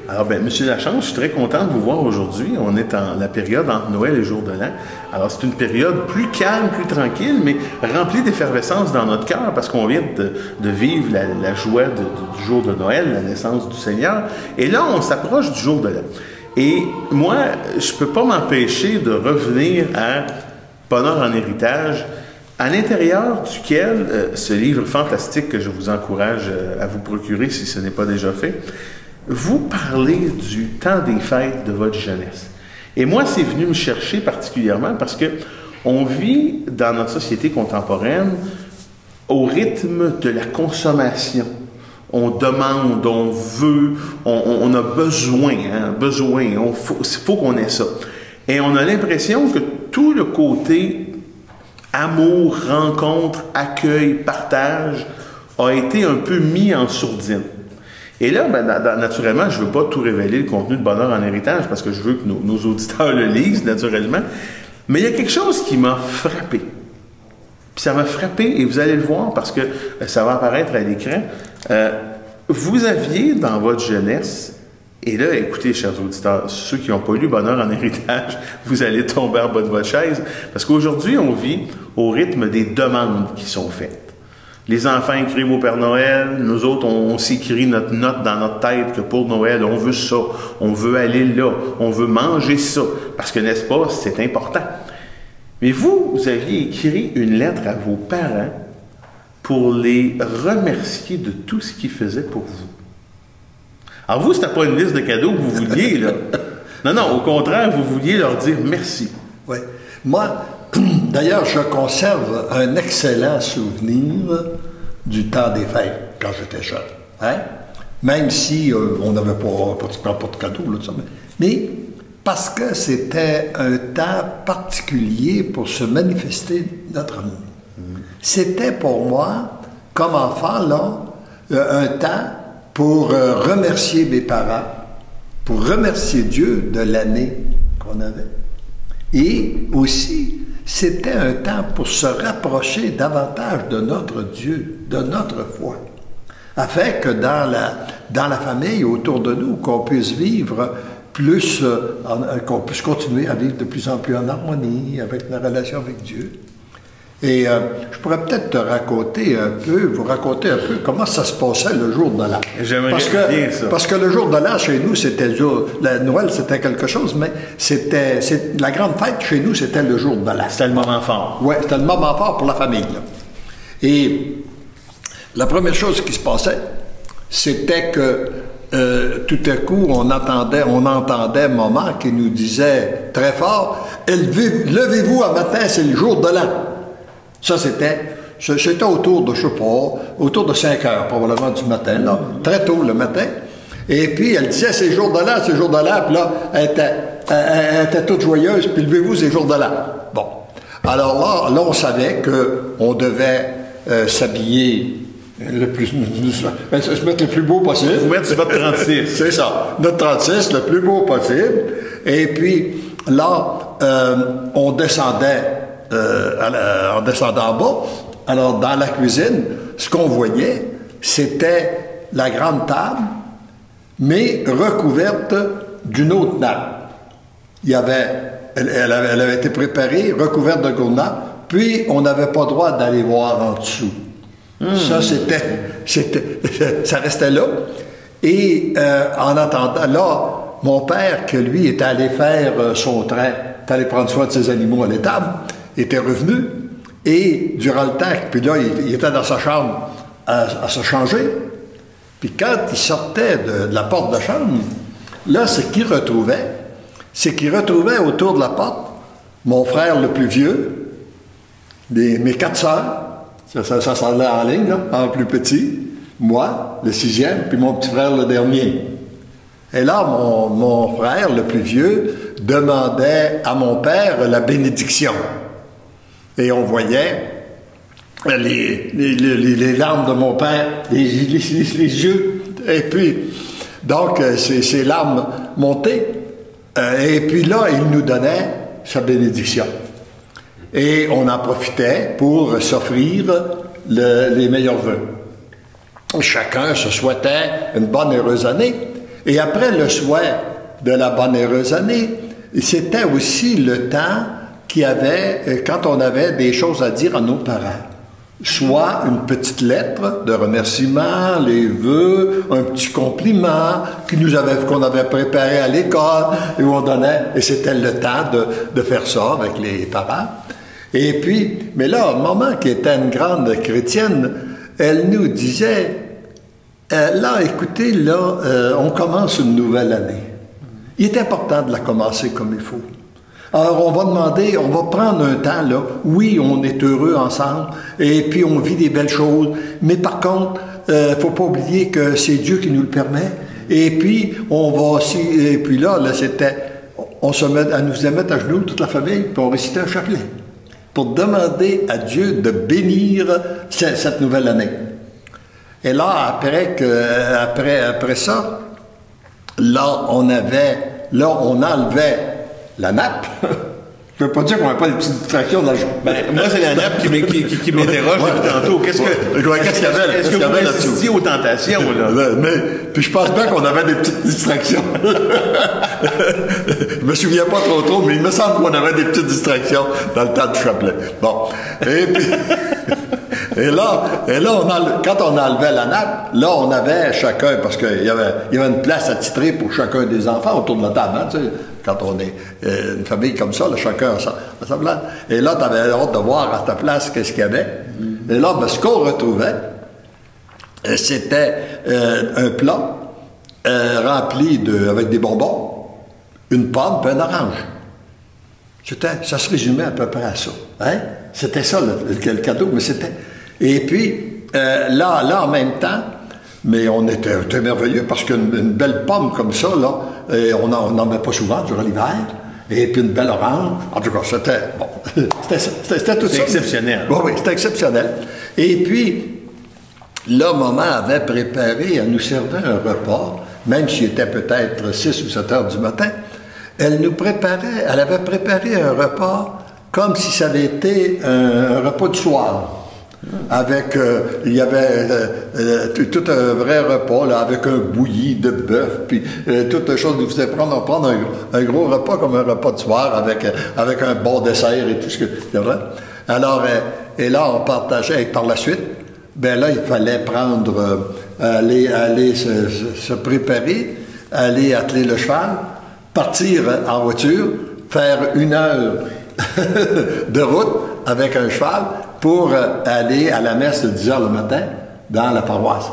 Alors, bien, M. Lachance, je suis très content de vous voir aujourd'hui. On est en la période entre Noël et le jour de l'an. Alors, c'est une période plus calme, plus tranquille, mais remplie d'effervescence dans notre cœur parce qu'on vient de vivre la joie du jour de Noël, la naissance du Seigneur. Et là, on s'approche du jour de l'an. Et moi, je ne peux pas m'empêcher de revenir à Bonheur en héritage, à l'intérieur duquel ce livre fantastique que je vous encourage à vous procurer si ce n'est pas déjà fait, vous parlez du temps des fêtes de votre jeunesse. Et moi, c'est venu me chercher particulièrement parce que on vit dans notre société contemporaine au rythme de la consommation. On demande, on veut, on a besoin, il faut qu'on ait ça. Et on a l'impression que tout le côté amour, rencontre, accueil, partage a été un peu mis en sourdine. Et là, naturellement, je ne veux pas tout révéler le contenu de Bonheur en héritage parce que je veux que nos auditeurs le lisent, naturellement. Mais il y a quelque chose qui m'a frappé. Puis ça m'a frappé, et vous allez le voir parce que ça va apparaître à l'écran. Vous aviez dans votre jeunesse, et là, écoutez, chers auditeurs, ceux qui n'ont pas lu Bonheur en héritage, vous allez tomber en bas de votre chaise, parce qu'aujourd'hui, on vit au rythme des demandes qui sont faites. Les enfants écrivent au Père Noël, nous autres, on s'écrit notre note dans notre tête que pour Noël, on veut ça, on veut aller là, on veut manger ça, parce que, n'est-ce pas, c'est important. Mais vous aviez écrit une lettre à vos parents pour les remercier de tout ce qu'ils faisaient pour vous. Alors vous, c'était pas une liste de cadeaux que vous vouliez, là. Non, au contraire, vous vouliez leur dire merci. Oui. Moi, d'ailleurs, je conserve un excellent souvenir du temps des fêtes, quand j'étais jeune. Hein? Même si on n'avait pratiquement pas de cadeaux, là, mais parce que c'était un temps particulier pour se manifester notre amour. C'était pour moi, comme enfant, là, un temps pour remercier mes parents, pour remercier Dieu de l'année qu'on avait. Et aussi, c'était un temps pour se rapprocher davantage de notre Dieu, de notre foi, afin que dans la famille, autour de nous, qu'on puisse vivre plus, qu'on puisse continuer à vivre de plus en plus en harmonie avec la relation avec Dieu. Et je pourrais peut-être vous raconter un peu comment ça se passait le jour de l'an. J'aimerais bien ça. Parce que le jour de l'an, chez nous, Noël, c'était quelque chose, mais la grande fête chez nous, c'était le jour de l'an. C'était le moment fort. Oui, c'était le moment fort pour la famille. Là. Et la première chose qui se passait, c'était que tout à coup, on entendait maman qui nous disait très fort, « Levez-vous à matin, c'est le jour de l'an. » Ça, c'était autour de, autour de 5 heures, probablement, du matin, là, très tôt le matin. Et puis, elle disait, c'est le jour de l'an, c'est le jour de l'an. Puis là, elle était toute joyeuse, puis levez-vous, c'est le jour de l'an. Bon. Alors là, on savait qu'on devait s'habiller se mettre le plus beau possible. Vous mettre sur votre 36. C'est ça. Notre 36, le plus beau possible. Et puis, là, on descendait en bas. Alors, dans la cuisine, ce qu'on voyait, c'était la grande table, mais recouverte d'une autre nappe. Elle avait été préparée, recouverte de gourmand, puis on n'avait pas le droit d'aller voir en dessous. Ça, ça restait là. Et en attendant, là, mon père, que lui était allé faire son train, était allé prendre soin de ses animaux à l'étable, était revenu, et durant le temps, puis là, il était dans sa chambre à se changer, puis quand il sortait de la porte de chambre, là, ce qu'il retrouvait, c'est qu'il retrouvait autour de la porte mon frère le plus vieux, mes 4 sœurs, ça s'en allait en ligne, là, en plus petit, moi, le 6e, puis mon petit frère le dernier. Et là, mon frère le plus vieux demandait à mon père la bénédiction. Et on voyait les larmes de mon père, les yeux, et puis, donc, ces larmes montaient, et puis là, il nous donnait sa bénédiction. Et on en profitait pour s'offrir les meilleurs vœux. Chacun se souhaitait une bonne heureuse année. Et après le souhait de la bonne heureuse année, c'était aussi le temps qu'il y avait, quand on avait des choses à dire à nos parents. Soit une petite lettre de remerciement, les vœux, un petit compliment qu'on avait préparé à l'école et où on donnait, et c'était le temps de faire ça avec les parents. Et puis, mais là, maman qui était une grande chrétienne, elle nous disait, là, écoutez, là, on commence une nouvelle année. Il est important de la commencer comme il faut. Alors, on va demander, on va prendre un temps, là. Oui, on est heureux ensemble, et puis on vit des belles choses. Mais par contre, faut pas oublier que c'est Dieu qui nous le permet. Et puis, on va aussi, et puis là c'était, elle nous faisait mettre à genoux, toute la famille, puis on récitait un chapelet. Pour demander à Dieu de bénir cette nouvelle année. Et là, après ça, là, on enlevait la nappe. Je ne veux pas dire qu'on n'avait pas des petites distractions dans le jour. Ben, moi, c'est la nappe qui m'interroge depuis tantôt. Qu'est-ce qu'il y avait? Est-ce que vous résistiez aux tentations, là? Puis je pense bien qu'on avait des petites distractions. Je me souviens pas trop, mais il me semble qu'on avait des petites distractions dans le temps du chapelet. Bon. Et puis... Et là, quand on enlevait la nappe, là, on avait chacun, parce qu'il y avait une place attitrée pour chacun des enfants autour de la table, hein, tu sais, quand on est une famille comme ça, là, chacun a sa place. Et là, tu avais hâte de voir à ta place qu'est-ce qu'il y avait. Et là, ben, ce qu'on retrouvait, c'était un plat rempli avec des bonbons, une pomme et un orange. Ça se résumait à peu près à ça. Hein? C'était ça, le cadeau, mais c'était... Et puis, là, en même temps, mais on était merveilleux parce qu'une belle pomme comme ça, là, on n'en met pas souvent durant l'hiver. Et puis une belle orange. En tout cas, c'était tout ça. C'était exceptionnel. Oui, c'était exceptionnel. Et puis, là, maman avait préparé, elle nous servait un repas, même s'il était peut-être 6 ou 7 heures du matin. Elle avait préparé un repas comme si ça avait été un repas du soir. Avec, il y avait tout un vrai repas, là, avec un bouilli de bœuf, puis toute chose nous faisait prendre un gros repas comme un repas de soir, avec un bon dessert et tout ce que c'est vrai. Alors, et là, on partageait, et par la suite, ben là, il fallait aller se préparer, aller atteler le cheval, partir en voiture, faire 1 heure de route avec un cheval pour aller à la messe de 10 heures le matin dans la paroisse.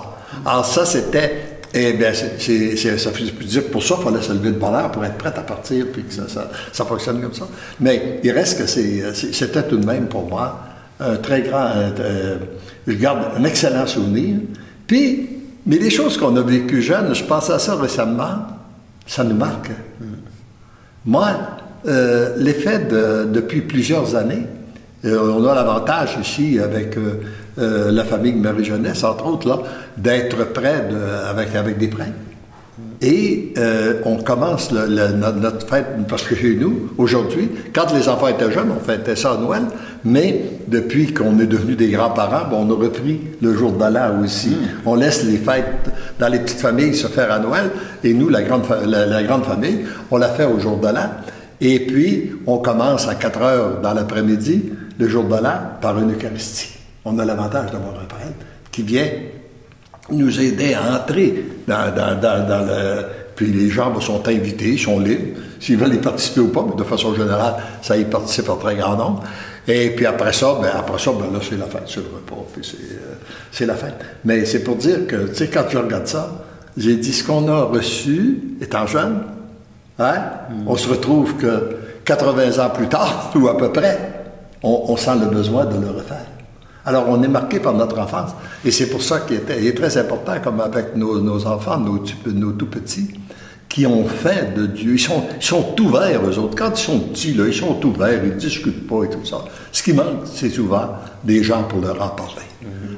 Alors ça, c'était... Eh bien, ça faisait plus dire pour ça, il fallait se lever de bonne heure pour être prêt à partir, puis que ça fonctionne comme ça. Mais il reste que c'était tout de même pour moi un très grand... je garde un excellent souvenir. Puis, mais les choses qu'on a vécues jeunes, je pensais à ça récemment, ça nous marque. Moi, l'effet depuis plusieurs années, on a l'avantage ici avec la famille Marie-Jeunesse, entre autres, là, d'être près avec des prêtres. Et on commence notre fête, parce que chez nous, aujourd'hui, quand les enfants étaient jeunes, on fêtait ça à Noël, mais depuis qu'on est devenus des grands-parents, on a repris le jour de l'an aussi. On laisse les fêtes dans les petites familles se faire à Noël, et nous, la grande famille, on la fait au jour de l'an. Et puis, on commence à 4 heures dans l'après-midi, le jour de l'an, par une Eucharistie. On a l'avantage d'avoir un prêtre qui vient nous aider à entrer dans le... Puis les gens sont invités, ils sont libres, s'ils veulent y participer ou pas, mais de façon générale, ça y participe en très grand nombre. Et puis après ça, là, c'est la fête, c'est le repas, puis c'est la fête. Mais c'est pour dire que, tu sais, quand je regarde ça, j'ai dit, ce qu'on a reçu, étant jeune, hein, on se retrouve que 80 ans plus tard, ou à peu près, on sent le besoin de le refaire. Alors, on est marqué par notre enfance. Et c'est pour ça qu'il est très important, comme avec nos enfants, nos tout-petits, qui ont faim de Dieu. Ils sont ouverts, eux autres. Quand ils sont petits, là, ils sont ouverts, ils ne discutent pas et tout ça. Ce qui manque, c'est souvent des gens pour leur en parler.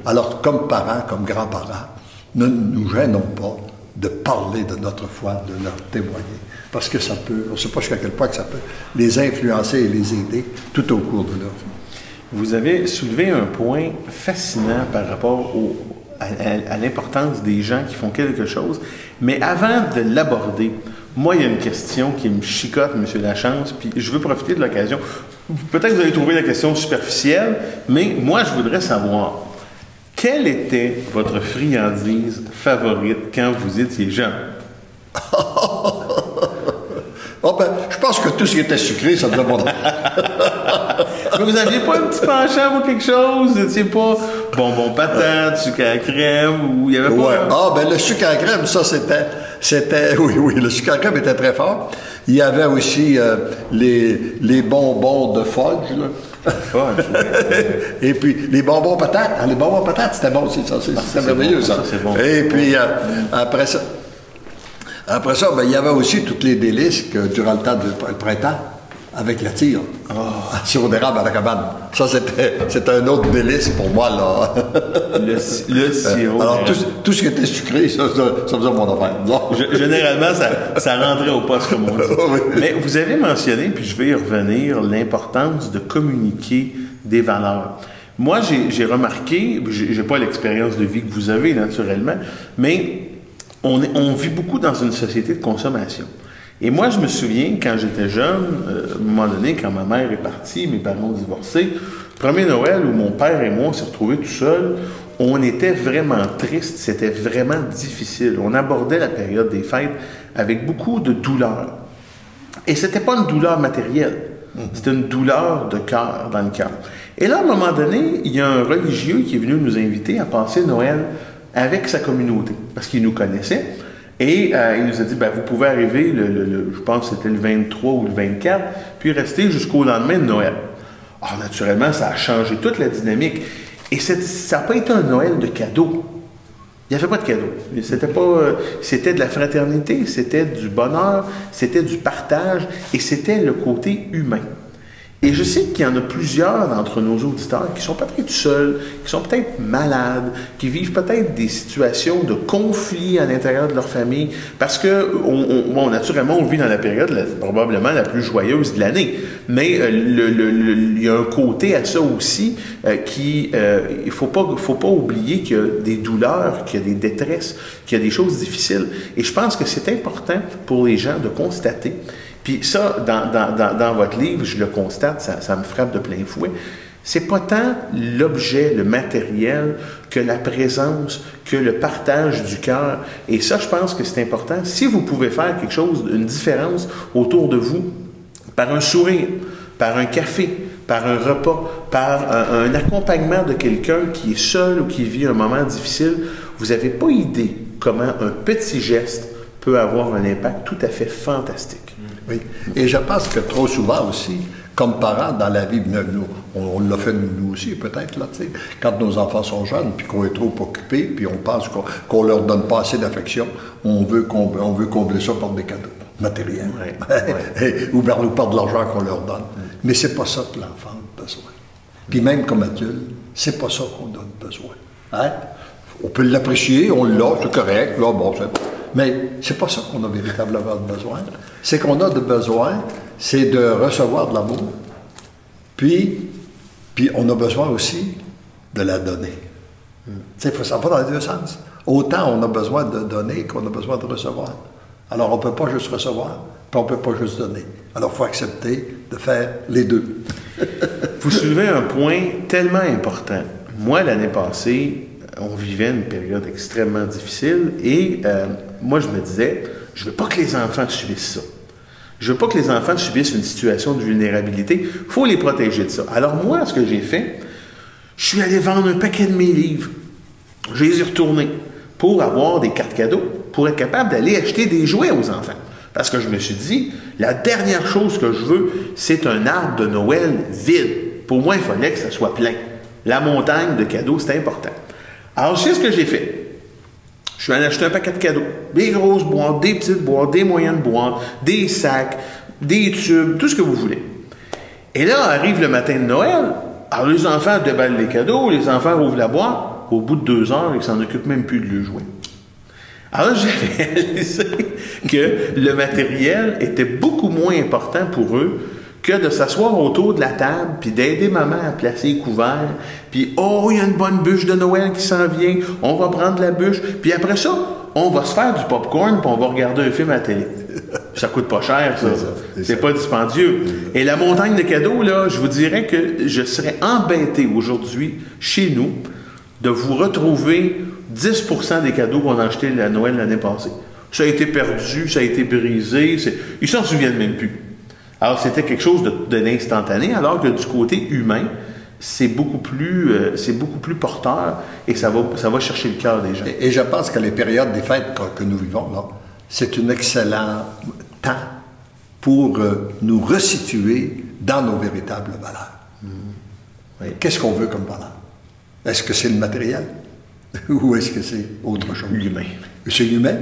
Alors, comme parents, comme grands-parents, ne nous gênons pas de parler de notre foi, de leur témoigner. Parce que ça peut, on ne sait pas jusqu'à quel point que ça peut les influencer et les aider tout au cours de leur vie. Vous avez soulevé un point fascinant par rapport à l'importance des gens qui font quelque chose. Mais avant de l'aborder, moi, il y a une question qui me chicote, M. Lachance, puis je veux profiter de l'occasion. Peut-être que vous allez trouver la question superficielle, mais moi, je voudrais savoir, quelle était votre friandise favorite quand vous étiez jeune? Oh ben, je pense que tout ce qui était sucré, ça me demande. Mais vous n'aviez pas un petit penchant pour quelque chose? Vous n'étiez pas bonbon patate, sucre à la crème, ou il y avait pas... Ouais. Ah, ben le sucre à la crème, ça, c'était... Oui, le sucre à la crème était très fort. Il y avait aussi les bonbons de fudge, là. Fudge, Et puis, les bonbons patates. Les bonbons patates, c'était bon aussi, ça. C'était merveilleux, bon, ça. C'est bon. Et puis, après ça, ben, il y avait aussi toutes les délices que durant le temps du printemps, avec la tire. Sirop d'érable à la cabane. Ça, c'était un autre délice pour moi, là. Le sirop. Alors, tout ce qui était sucré, ça faisait mon affaire. Généralement, ça rentrait au poste, comme on dit. Oui. Mais vous avez mentionné, puis je vais y revenir, l'importance de communiquer des valeurs. Moi, j'ai remarqué, j'ai pas l'expérience de vie que vous avez, naturellement, mais on vit beaucoup dans une société de consommation. Et moi, je me souviens, quand j'étais jeune, à un moment donné, quand ma mère est partie, mes parents ont divorcé, premier Noël où mon père et moi, on s'est retrouvés tout seuls, on était vraiment tristes, c'était vraiment difficile. On abordait la période des fêtes avec beaucoup de douleur. Et c'était pas une douleur matérielle, c'était une douleur de cœur, dans le cœur. Et là, à un moment donné, il y a un religieux qui est venu nous inviter à passer Noël avec sa communauté, parce qu'il nous connaissait. Et il nous a dit, ben, vous pouvez arriver, je pense que c'était le 23 ou le 24, puis rester jusqu'au lendemain de Noël. Alors, naturellement, ça a changé toute la dynamique. Et ça n'a pas été un Noël de cadeaux. Il n'y avait pas de cadeaux. C'était de la fraternité, c'était du bonheur, c'était du partage, et c'était le côté humain. Et je sais qu'il y en a plusieurs d'entre nos auditeurs qui sont peut-être seuls, qui sont peut-être malades, qui vivent peut-être des situations de conflit à l'intérieur de leur famille, parce que, naturellement, on vit dans la période probablement la plus joyeuse de l'année. Mais il y a un côté à ça aussi il faut pas oublier qu'il y a des douleurs, qu'il y a des détresses, qu'il y a des choses difficiles. Et je pense que c'est important pour les gens de constater. Puis ça, dans votre livre, je le constate, ça me frappe de plein fouet. C'est pas tant l'objet, le matériel, que la présence, que le partage du cœur. Et ça, je pense que c'est important. Si vous pouvez faire quelque chose, une différence autour de vous, par un sourire, par un café, par un repas, par un accompagnement de quelqu'un qui est seul ou qui vit un moment difficile, vous n'avez pas idée comment un petit geste peut avoir un impact tout à fait fantastique. Oui. Et je pense que trop souvent aussi, comme parents, dans la vie, nous, on l'a fait nous aussi peut-être, là, tu sais, quand nos enfants sont jeunes, puis qu'on est trop occupés, puis on pense qu'on leur donne pas assez d'affection, on veut combler ça par des cadeaux matériels. Ou par de l'argent qu'on leur donne. Mais c'est pas ça que l'enfant a besoin. Puis même comme adulte, c'est pas ça qu'on donne besoin. Hein? On peut l'apprécier, on l'a, c'est correct, là, bon, c'est bon. Mais c'est pas ça qu'on a véritablement besoin. C'est qu'on a de besoin, c'est de recevoir de l'amour. Puis on a besoin aussi de la donner. Tu sais, ça va dans les deux sens. Autant on a besoin de donner qu'on a besoin de recevoir. Alors on ne peut pas juste recevoir, puis on ne peut pas juste donner. Alors il faut accepter de faire les deux. Vous soulevez un point tellement important. Moi, l'année passée, on vivait une période extrêmement difficile et moi, je me disais, je ne veux pas que les enfants subissent ça. Je ne veux pas que les enfants subissent une situation de vulnérabilité. Il faut les protéger de ça. Alors moi, ce que j'ai fait, je suis allé vendre un paquet de mes livres. Je les ai retournés pour avoir des cartes cadeaux, pour être capable d'aller acheter des jouets aux enfants. Parce que je me suis dit, la dernière chose que je veux, c'est un arbre de Noël vide. Pour moi, il fallait que ça soit plein. La montagne de cadeaux, c'est important. Alors, je sais ce que j'ai fait. Je suis allé acheter un paquet de cadeaux. Des grosses boîtes, des petites boîtes, des moyennes boîtes, des sacs, des tubes, tout ce que vous voulez. Et là, arrive le matin de Noël. Alors, les enfants déballent les cadeaux, les enfants ouvrent la boîte. Au bout de 2 heures, ils ne s'en occupent même plus de le jouer. Alors, j'ai réalisé que le matériel était beaucoup moins important pour eux que de s'asseoir autour de la table, puis d'aider maman à placer les couverts, puis oh, il y a une bonne bûche de Noël qui s'en vient, on va prendre la bûche, puis après ça, on va se faire du popcorn, puis on va regarder un film à la télé. Ça coûte pas cher, ça. C'est pas dispendieux. Et la montagne de cadeaux, là, je vous dirais que je serais embêté aujourd'hui, chez nous, de vous retrouver 10% des cadeaux qu'on a achetés à Noël l'année passée. Ça a été perdu, ça a été brisé, ils s'en souviennent même plus. Alors, c'était quelque chose de l'instantané, alors que du côté humain, c'est beaucoup plus porteur et ça va chercher le cœur des gens. Et je pense que les périodes des fêtes que nous vivons, là, c'est un excellent temps pour nous resituer dans nos véritables valeurs. Oui. Qu'est-ce qu'on veut comme valeur? Est-ce que c'est le matériel? Ou est-ce que c'est autre chose? L'humain. C'est l'humain.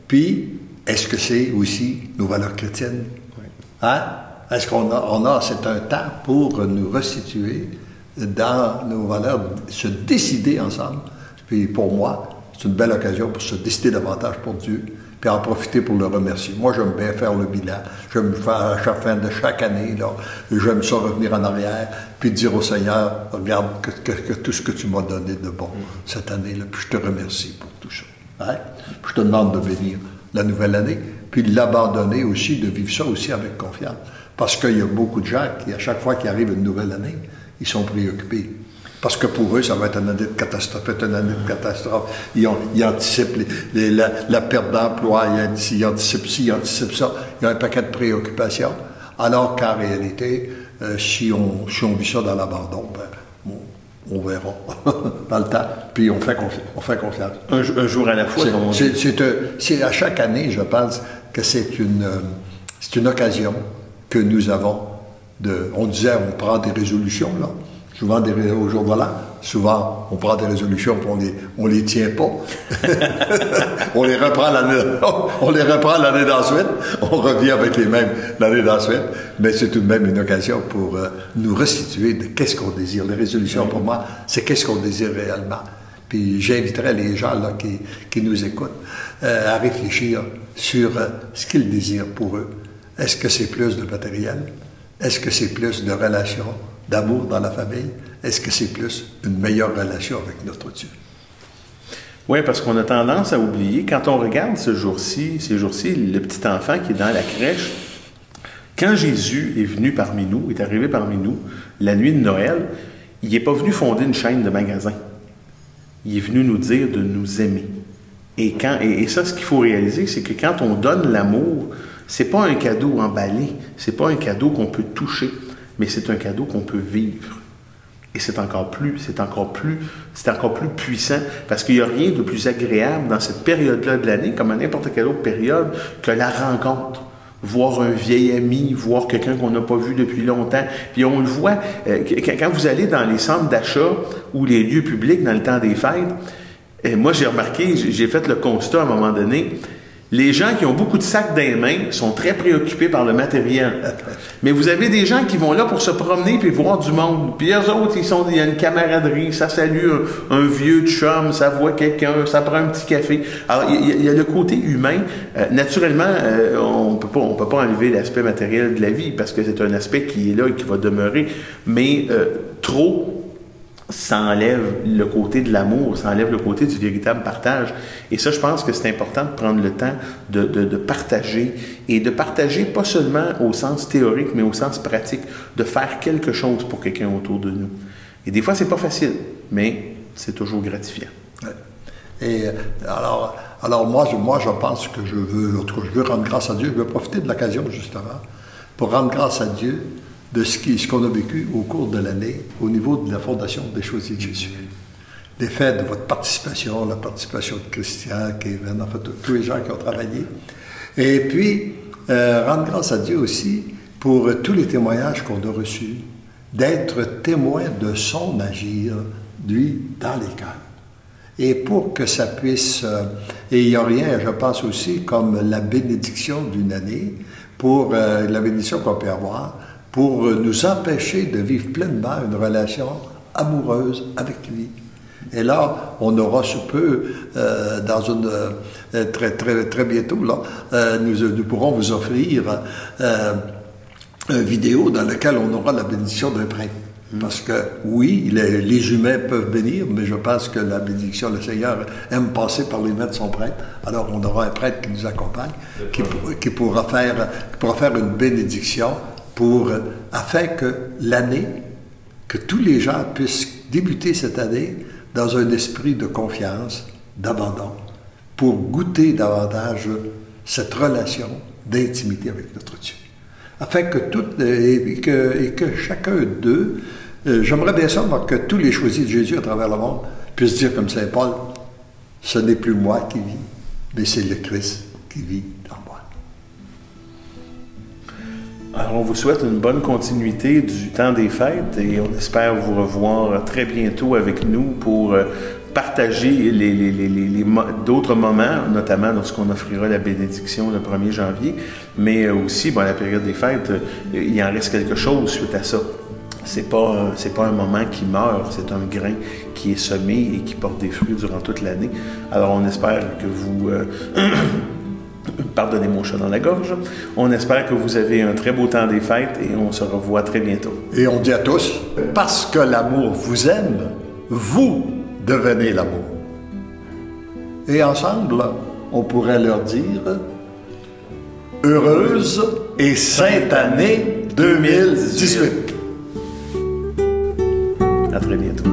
Puis, est-ce que c'est aussi nos valeurs chrétiennes? Oui. Hein? Est-ce c'est un temps pour nous resituer dans nos valeurs, se décider ensemble. Puis pour moi, c'est une belle occasion pour se décider davantage pour Dieu, puis en profiter pour le remercier. Moi, j'aime bien faire le bilan. J'aime faire à chaque fin de chaque année, là, j'aime ça revenir en arrière, puis dire au Seigneur, regarde que tout ce que tu m'as donné de bon cette année-là, puis je te remercie pour tout ça. Hein? Puis je te demande de bénir la nouvelle année, puis de l'abandonner aussi, de vivre ça aussi avec confiance. Parce qu'il y a beaucoup de gens qui, à chaque fois qu'il arrive une nouvelle année, ils sont préoccupés. Parce que pour eux, ça va être une année de catastrophe, Ils anticipent la perte d'emploi, ils anticipent ci, ils anticipent ça. Il y a un paquet de préoccupations. Alors qu'en réalité, si on vit ça dans l'abandon, ben, on verra dans le temps. Puis on fait confiance. Un jour à la fois. C'est à chaque année, je pense que c'est une occasion que nous avons on disait, on prend des résolutions, là. Souvent, au jour de l'an, souvent, on prend des résolutions et on les tient pas. on les reprend l'année d'ensuite. On revient avec les mêmes l'année d'ensuite. Mais c'est tout de même une occasion pour nous restituer de qu'est-ce qu'on désire. Les résolutions, pour moi, c'est qu'est-ce qu'on désire réellement. Puis j'inviterais les gens là, qui nous écoutent à réfléchir sur ce qu'ils désirent pour eux. Est-ce que c'est plus de matériel? Est-ce que c'est plus de relations, d'amour dans la famille? Est-ce que c'est plus une meilleure relation avec notre Dieu? Oui, parce qu'on a tendance à oublier, quand on regarde ces jours-ci, le petit enfant qui est dans la crèche, quand Jésus est venu parmi nous, est arrivé parmi nous, la nuit de Noël, il n'est pas venu fonder une chaîne de magasins. Il est venu nous dire de nous aimer. Et ça, ce qu'il faut réaliser, c'est que quand on donne l'amour, c'est pas un cadeau emballé, c'est pas un cadeau qu'on peut toucher, mais c'est un cadeau qu'on peut vivre. Et c'est encore plus puissant, parce qu'il n'y a rien de plus agréable dans cette période-là de l'année, comme à n'importe quelle autre période, que la rencontre. Voir un vieil ami, voir quelqu'un qu'on n'a pas vu depuis longtemps. Puis on le voit, quand vous allez dans les centres d'achat ou les lieux publics dans le temps des fêtes, moi j'ai remarqué, j'ai fait le constat à un moment donné, les gens qui ont beaucoup de sacs dans les mains sont très préoccupés par le matériel. Mais vous avez des gens qui vont là pour se promener puis voir du monde. Puis eux autres, il y a une camaraderie, ça salue un vieux chum, ça voit quelqu'un, ça prend un petit café. Alors, il y a le côté humain. Naturellement, on peut pas enlever l'aspect matériel de la vie parce que c'est un aspect qui est là et qui va demeurer. Mais trop, ça enlève le côté de l'amour, ça enlève le côté du véritable partage. Et ça, je pense que c'est important de prendre le temps de partager, et de partager pas seulement au sens théorique, mais au sens pratique, de faire quelque chose pour quelqu'un autour de nous. Et des fois, c'est pas facile, mais c'est toujours gratifiant. Ouais. Et alors moi, je pense que je veux rendre grâce à Dieu, je veux profiter de l'occasion, justement, pour rendre grâce à Dieu de ce qu'on a vécu au cours de l'année au niveau de la Fondation des Choisis de Jésus. L'effet de votre participation, la participation de Christian, Kevin, en fait, tous les gens qui ont travaillé. Et puis, rendre grâce à Dieu aussi pour tous les témoignages qu'on a reçus, d'être témoin de son agir, lui, dans les cœurs. Et pour que ça puisse... et il n'y a rien, je pense aussi, comme la bénédiction d'une année, pour la bénédiction qu'on peut avoir, pour nous empêcher de vivre pleinement une relation amoureuse avec lui. Et là, on aura sous peu, très, très, très bientôt, là, nous pourrons vous offrir vidéo dans laquelle on aura la bénédiction d'un prêtre. Parce que, oui, les humains peuvent bénir, mais je pense que la bénédiction, le Seigneur aime passer par les mains de son prêtre. Alors, on aura un prêtre qui nous accompagne, qui pourra faire une bénédiction afin que l'année, que tous les gens puissent débuter cette année dans un esprit de confiance, d'abandon, pour goûter davantage cette relation d'intimité avec notre Dieu. Afin que que chacun d'eux, j'aimerais bien ça, que tous les choisis de Jésus à travers le monde puissent dire comme Saint Paul, ce n'est plus moi qui vis, mais c'est le Christ qui vit en moi. Alors, on vous souhaite une bonne continuité du temps des fêtes et on espère vous revoir très bientôt avec nous pour partager d'autres moments, notamment lorsqu'on offrira la bénédiction le 1er janvier, mais aussi, la période des fêtes, il en reste quelque chose suite à ça. C'est pas un moment qui meurt, c'est un grain qui est semé et qui porte des fruits durant toute l'année. Alors, on espère que vous... Pardonnez mon chat dans la gorge. On espère que vous avez un très beau temps des fêtes et on se revoit très bientôt. Et on dit à tous, parce que l'amour vous aime, vous devenez l'amour. Et ensemble, on pourrait leur dire, heureuse et sainte année 2018. À très bientôt.